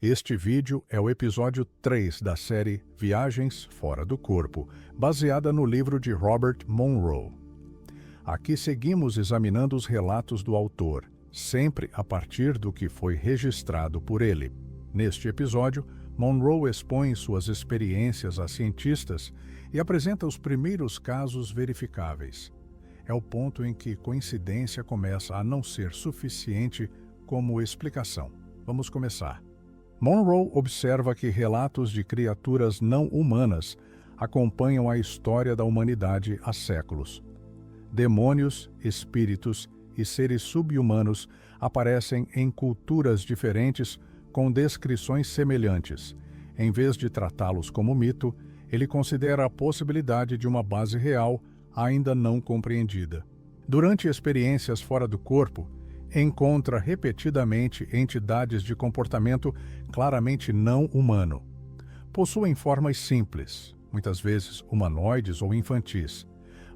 Este vídeo é o episódio 3 da série Viagens Fora do Corpo, baseada no livro de Robert Monroe. Aqui seguimos examinando os relatos do autor, sempre a partir do que foi registrado por ele. Neste episódio, Monroe expõe suas experiências a cientistas e apresenta os primeiros casos verificáveis. É o ponto em que coincidência começa a não ser suficiente como explicação. Vamos começar. Monroe observa que relatos de criaturas não humanas acompanham a história da humanidade há séculos. Demônios, espíritos e seres subhumanos aparecem em culturas diferentes com descrições semelhantes. Em vez de tratá-los como mito, ele considera a possibilidade de uma base real ainda não compreendida. Durante experiências fora do corpo, encontra repetidamente entidades de comportamento claramente não humano. Possuem formas simples, muitas vezes humanoides ou infantis,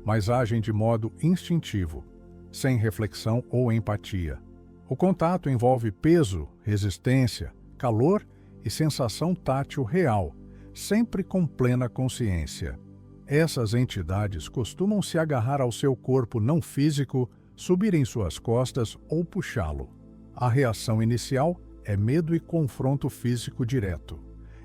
mas agem de modo instintivo, sem reflexão ou empatia. O contato envolve peso, resistência, calor e sensação tátil real, sempre com plena consciência. Essas entidades costumam se agarrar ao seu corpo não físico, subir em suas costas ou puxá-lo. A reação inicial é medo e confronto físico direto.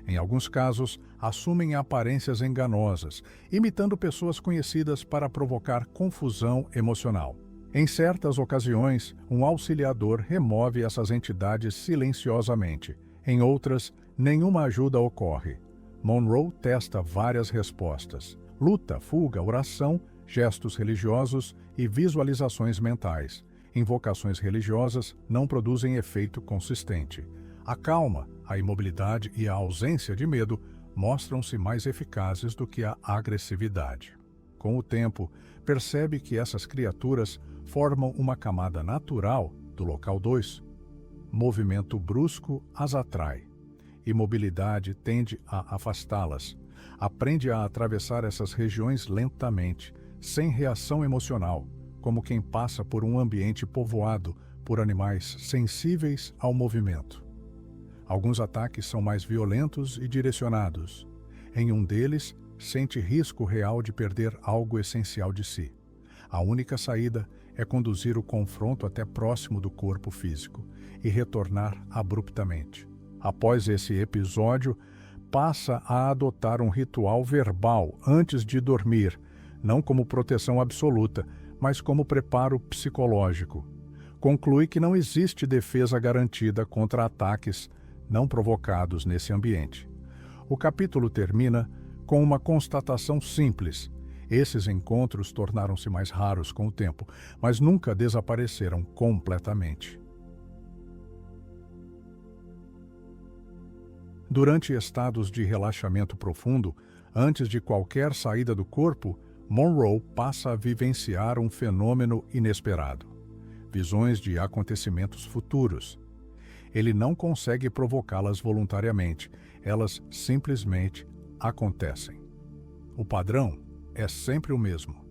Em alguns casos, assumem aparências enganosas, imitando pessoas conhecidas para provocar confusão emocional. Em certas ocasiões, um auxiliador remove essas entidades silenciosamente. Em outras, nenhuma ajuda ocorre. Monroe testa várias respostas: luta, fuga, oração, gestos religiosos e visualizações mentais. Invocações religiosas não produzem efeito consistente. A calma, a imobilidade e a ausência de medo mostram-se mais eficazes do que a agressividade. Com o tempo, percebe que essas criaturas formam uma camada natural do local 2. Movimento brusco as atrai. Imobilidade tende a afastá-las. Aprende a atravessar essas regiões lentamente, sem reação emocional, como quem passa por um ambiente povoado por animais sensíveis ao movimento. Alguns ataques são mais violentos e direcionados. Em um deles, sente risco real de perder algo essencial de si. A única saída é conduzir o confronto até próximo do corpo físico e retornar abruptamente. Após esse episódio, passa a adotar um ritual verbal antes de dormir, não como proteção absoluta, mas como preparo psicológico. Conclui que não existe defesa garantida contra ataques não provocados nesse ambiente. O capítulo termina com uma constatação simples: esses encontros tornaram-se mais raros com o tempo, mas nunca desapareceram completamente. Durante estados de relaxamento profundo, antes de qualquer saída do corpo, Monroe passa a vivenciar um fenômeno inesperado: visões de acontecimentos futuros. Ele não consegue provocá-las voluntariamente, elas simplesmente acontecem. O padrão é sempre o mesmo: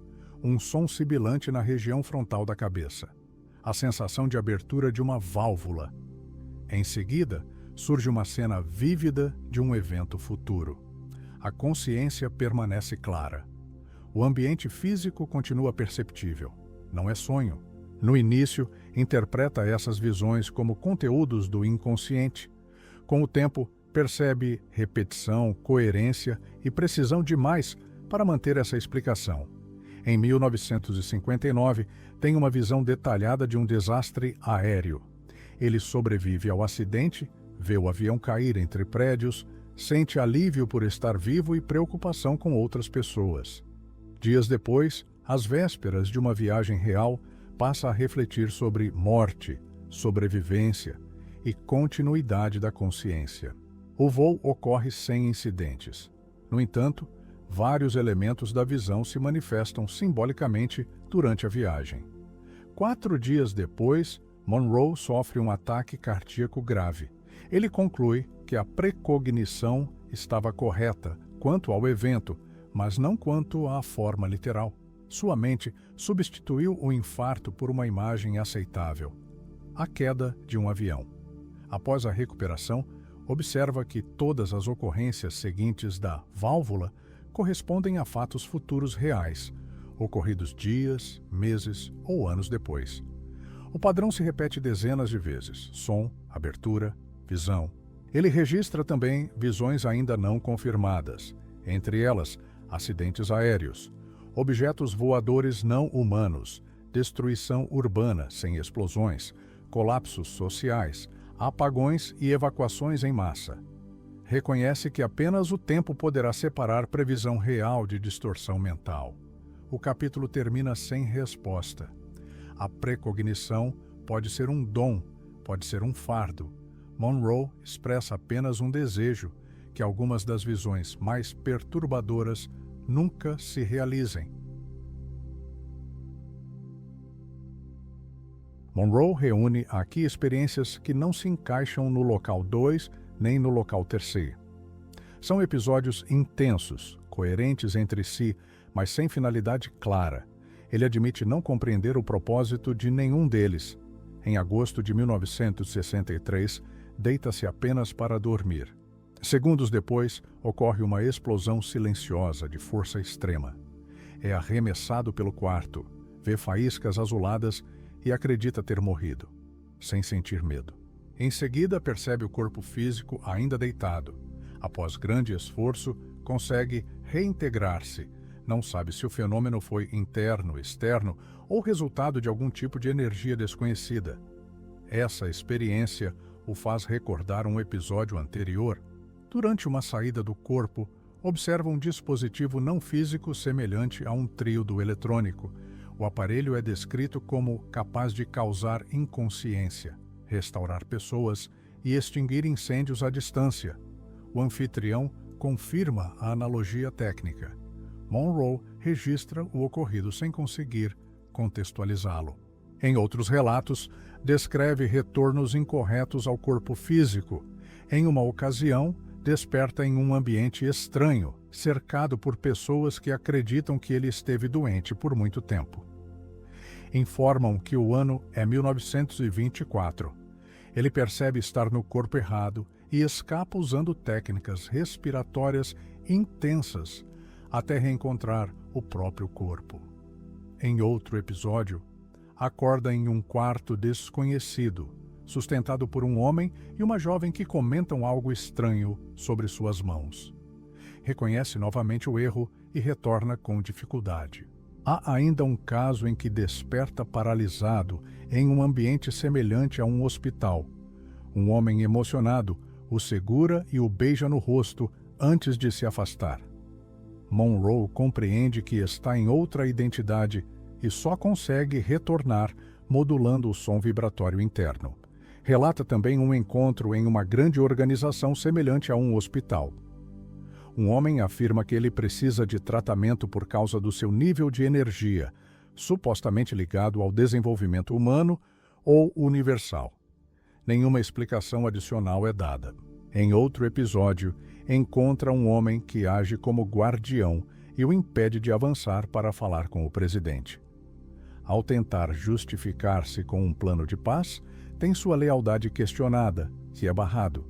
um som sibilante na região frontal da cabeça, a sensação de abertura de uma válvula. Em seguida, surge uma cena vívida de um evento futuro. A consciência permanece clara. O ambiente físico continua perceptível. Não é sonho. No início, interpreta essas visões como conteúdos do inconsciente. Com o tempo, percebe repetição, coerência e precisão demais para manter essa explicação. Em 1959, tem uma visão detalhada de um desastre aéreo. Ele sobrevive ao acidente, vê o avião cair entre prédios, sente alívio por estar vivo e preocupação com outras pessoas. Dias depois, às vésperas de uma viagem real, passa a refletir sobre morte, sobrevivência e continuidade da consciência. O voo ocorre sem incidentes. No entanto, vários elementos da visão se manifestam simbolicamente durante a viagem. 4 dias depois, Monroe sofre um ataque cardíaco grave. Ele conclui que a precognição estava correta quanto ao evento, mas não quanto à forma literal. Sua mente substituiu o infarto por uma imagem aceitável: a queda de um avião. Após a recuperação, observa que todas as ocorrências seguintes da válvula correspondem a fatos futuros reais, ocorridos dias, meses ou anos depois. O padrão se repete dezenas de vezes: som, abertura, visão. Ele registra também visões ainda não confirmadas, entre elas acidentes aéreos, objetos voadores não humanos, destruição urbana sem explosões, colapsos sociais, apagões e evacuações em massa. Reconhece que apenas o tempo poderá separar previsão real de distorção mental. O capítulo termina sem resposta. A precognição pode ser um dom, pode ser um fardo. Monroe expressa apenas um desejo: que algumas das visões mais perturbadoras nunca se realizem. Monroe reúne aqui experiências que não se encaixam no local 2 nem no local 3. São episódios intensos, coerentes entre si, mas sem finalidade clara. Ele admite não compreender o propósito de nenhum deles. Em agosto de 1963, deita-se apenas para dormir. Segundos depois, ocorre uma explosão silenciosa de força extrema. É arremessado pelo quarto, vê faíscas azuladas e acredita ter morrido, sem sentir medo. Em seguida, percebe o corpo físico ainda deitado. Após grande esforço, consegue reintegrar-se. Não sabe se o fenômeno foi interno, externo ou resultado de algum tipo de energia desconhecida. Essa experiência o faz recordar um episódio anterior. Durante uma saída do corpo, observa um dispositivo não físico semelhante a um tríodo eletrônico. O aparelho é descrito como capaz de causar inconsciência, restaurar pessoas e extinguir incêndios à distância. O anfitrião confirma a analogia técnica. Monroe registra o ocorrido sem conseguir contextualizá-lo. Em outros relatos, descreve retornos incorretos ao corpo físico. Em uma ocasião, desperta em um ambiente estranho, cercado por pessoas que acreditam que ele esteve doente por muito tempo. Informam que o ano é 1924. Ele percebe estar no corpo errado e escapa usando técnicas respiratórias intensas até reencontrar o próprio corpo. Em outro episódio, acorda em um quarto desconhecido, sustentado por um homem e uma jovem que comentam algo estranho sobre suas mãos. Reconhece novamente o erro e retorna com dificuldade. Há ainda um caso em que desperta paralisado em um ambiente semelhante a um hospital. Um homem emocionado o segura e o beija no rosto antes de se afastar. Monroe compreende que está em outra identidade e só consegue retornar modulando o som vibratório interno. Relata também um encontro em uma grande organização semelhante a um hospital. Um homem afirma que ele precisa de tratamento por causa do seu nível de energia, supostamente ligado ao desenvolvimento humano ou universal. Nenhuma explicação adicional é dada. Em outro episódio, encontra um homem que age como guardião e o impede de avançar para falar com o presidente. Ao tentar justificar-se com um plano de paz, tem sua lealdade questionada, que é barrado.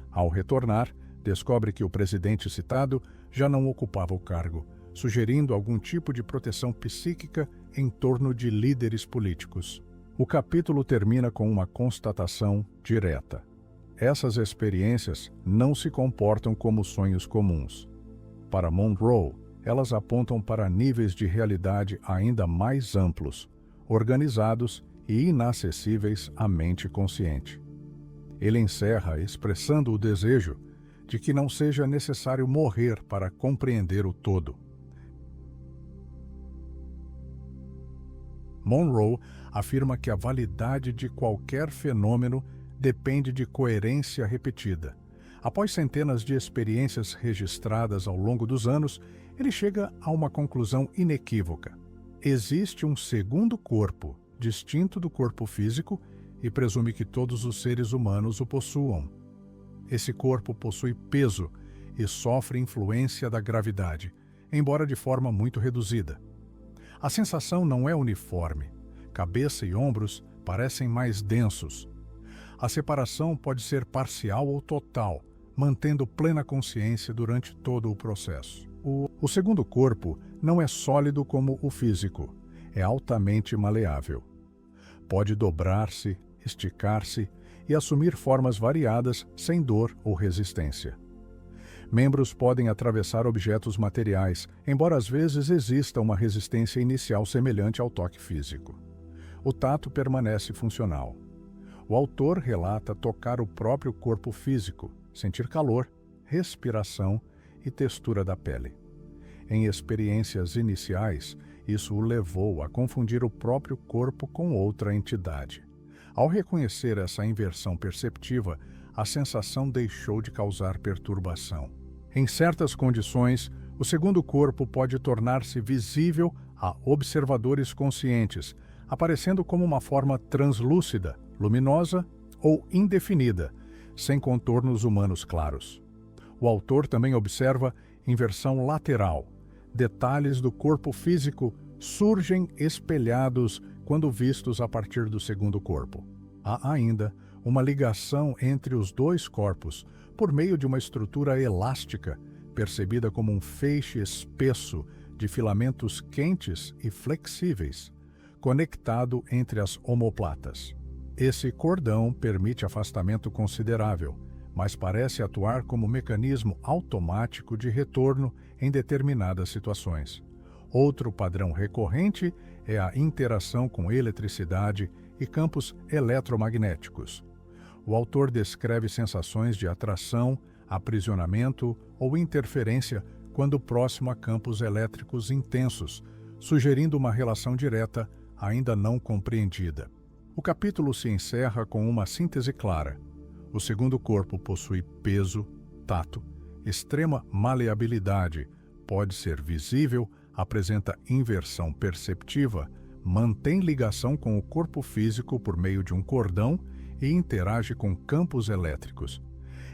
Ao retornar, descobre que o presidente citado já não ocupava o cargo, sugerindo algum tipo de proteção psíquica em torno de líderes políticos. O capítulo termina com uma constatação direta. Essas experiências não se comportam como sonhos comuns. Para Monroe, elas apontam para níveis de realidade ainda mais amplos, organizados e inacessíveis à mente consciente. Ele encerra expressando o desejo de que não seja necessário morrer para compreender o todo. Monroe afirma que a validade de qualquer fenômeno depende de coerência repetida. Após centenas de experiências registradas ao longo dos anos, ele chega a uma conclusão inequívoca. Existe um segundo corpo, distinto do corpo físico, e presume que todos os seres humanos o possuam. Esse corpo possui peso e sofre influência da gravidade, embora de forma muito reduzida. A sensação não é uniforme. Cabeça e ombros parecem mais densos. A separação pode ser parcial ou total, mantendo plena consciência durante todo o processo. O segundo corpo não é sólido como o físico, é altamente maleável. Pode dobrar-se, esticar-se e assumir formas variadas sem dor ou resistência. Membros podem atravessar objetos materiais, embora às vezes exista uma resistência inicial semelhante ao toque físico. O tato permanece funcional. O autor relata tocar o próprio corpo físico, sentir calor, respiração e textura da pele. Em experiências iniciais, isso o levou a confundir o próprio corpo com outra entidade. Ao reconhecer essa inversão perceptiva, a sensação deixou de causar perturbação. Em certas condições, o segundo corpo pode tornar-se visível a observadores conscientes, aparecendo como uma forma translúcida, luminosa ou indefinida, sem contornos humanos claros. O autor também observa inversão lateral. Detalhes do corpo físico surgem espelhados quando vistos a partir do segundo corpo. Há ainda uma ligação entre os dois corpos por meio de uma estrutura elástica, percebida como um feixe espesso de filamentos quentes e flexíveis, conectado entre as omoplatas. Esse cordão permite afastamento considerável, mas parece atuar como mecanismo automático de retorno em determinadas situações. Outro padrão recorrente é a interação com eletricidade e campos eletromagnéticos. O autor descreve sensações de atração, aprisionamento ou interferência quando próximo a campos elétricos intensos, sugerindo uma relação direta ainda não compreendida. O capítulo se encerra com uma síntese clara. O segundo corpo possui peso, tato, extrema maleabilidade, pode ser visível, apresenta inversão perceptiva, mantém ligação com o corpo físico por meio de um cordão e interage com campos elétricos.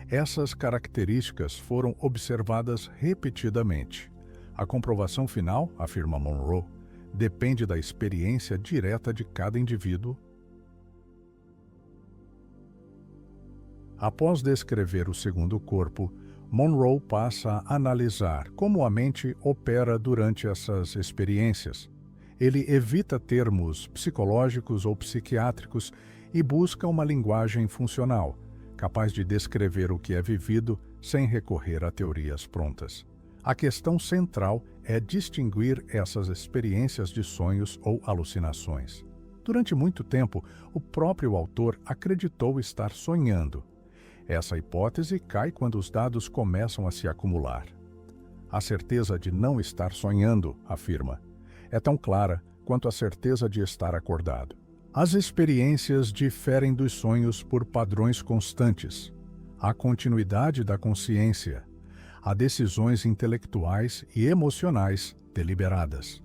Essas características foram observadas repetidamente. A comprovação final, afirma Monroe, depende da experiência direta de cada indivíduo. Após descrever o segundo corpo, Monroe passa a analisar como a mente opera durante essas experiências. Ele evita termos psicológicos ou psiquiátricos e busca uma linguagem funcional, capaz de descrever o que é vivido sem recorrer a teorias prontas. A questão central é distinguir essas experiências de sonhos ou alucinações. Durante muito tempo, o próprio autor acreditou estar sonhando. Essa hipótese cai quando os dados começam a se acumular. A certeza de não estar sonhando, afirma, é tão clara quanto a certeza de estar acordado. As experiências diferem dos sonhos por padrões constantes. Há continuidade da consciência. Há decisões intelectuais e emocionais deliberadas.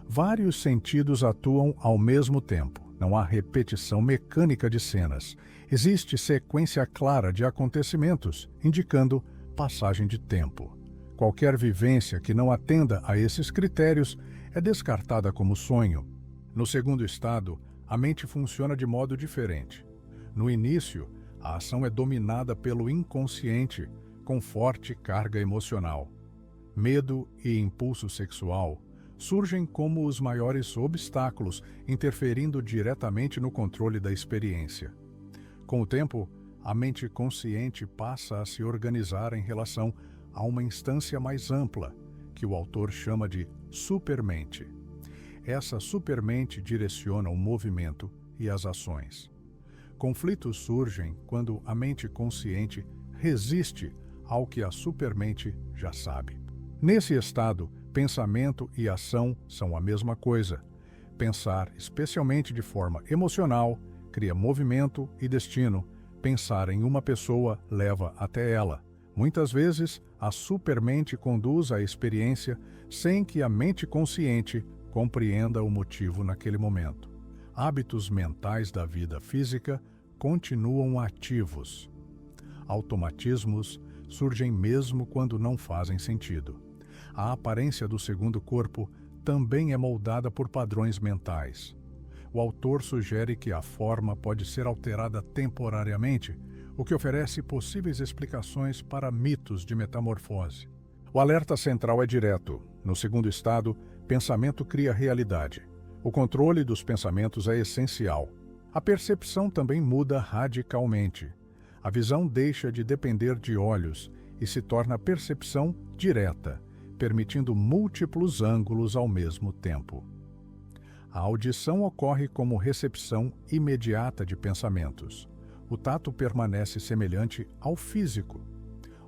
Vários sentidos atuam ao mesmo tempo. Não há repetição mecânica de cenas. Existe sequência clara de acontecimentos, indicando passagem de tempo. Qualquer vivência que não atenda a esses critérios é descartada como sonho. No segundo estado, a mente funciona de modo diferente. No início, a ação é dominada pelo inconsciente, com forte carga emocional. Medo e impulso sexual surgem como os maiores obstáculos, interferindo diretamente no controle da experiência. Com o tempo, a mente consciente passa a se organizar em relação a uma instância mais ampla, que o autor chama de supermente. Essa supermente direciona o movimento e as ações. Conflitos surgem quando a mente consciente resiste ao que a supermente já sabe. Nesse estado, pensamento e ação são a mesma coisa. Pensar, especialmente de forma emocional, cria movimento e destino. Pensar em uma pessoa leva até ela. Muitas vezes, a supermente conduz à experiência sem que a mente consciente compreenda o motivo naquele momento. Hábitos mentais da vida física continuam ativos. Automatismos surgem mesmo quando não fazem sentido. A aparência do segundo corpo também é moldada por padrões mentais. O autor sugere que a forma pode ser alterada temporariamente, o que oferece possíveis explicações para mitos de metamorfose. O alerta central é direto. No segundo estado, pensamento cria realidade. O controle dos pensamentos é essencial. A percepção também muda radicalmente. A visão deixa de depender de olhos e se torna percepção direta, permitindo múltiplos ângulos ao mesmo tempo. A audição ocorre como recepção imediata de pensamentos. O tato permanece semelhante ao físico.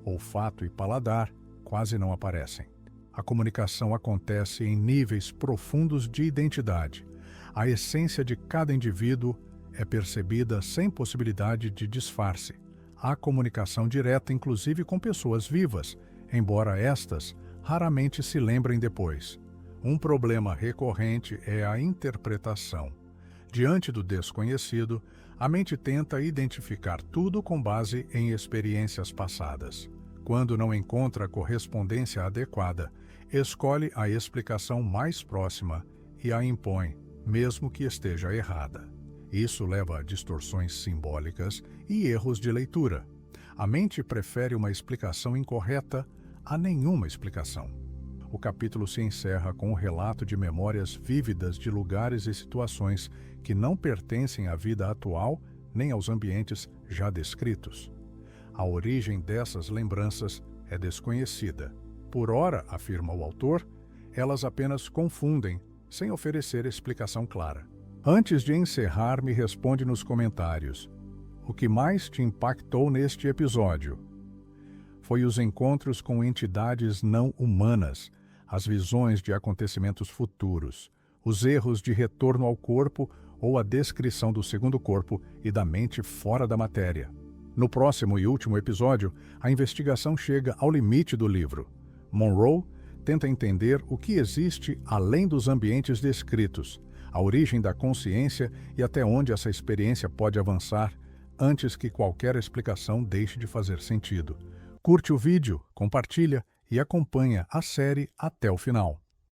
Olfato e paladar quase não aparecem. A comunicação acontece em níveis profundos de identidade. A essência de cada indivíduo é percebida sem possibilidade de disfarce. Há comunicação direta, inclusive com pessoas vivas, embora estas raramente se lembrem depois. Um problema recorrente é a interpretação. Diante do desconhecido, a mente tenta identificar tudo com base em experiências passadas. Quando não encontra correspondência adequada, escolhe a explicação mais próxima e a impõe, mesmo que esteja errada. Isso leva a distorções simbólicas e erros de leitura. A mente prefere uma explicação incorreta a nenhuma explicação. O capítulo se encerra com um relato de memórias vívidas de lugares e situações que não pertencem à vida atual nem aos ambientes já descritos. A origem dessas lembranças é desconhecida. Por ora, afirma o autor, elas apenas confundem, sem oferecer explicação clara. Antes de encerrar, me responde nos comentários. O que mais te impactou neste episódio? Foi os encontros com entidades não humanas, as visões de acontecimentos futuros, os erros de retorno ao corpo ou a descrição do segundo corpo e da mente fora da matéria. No próximo e último episódio, a investigação chega ao limite do livro. Monroe tenta entender o que existe além dos ambientes descritos, a origem da consciência e até onde essa experiência pode avançar antes que qualquer explicação deixe de fazer sentido. Curte o vídeo, compartilha e acompanha a série até o final.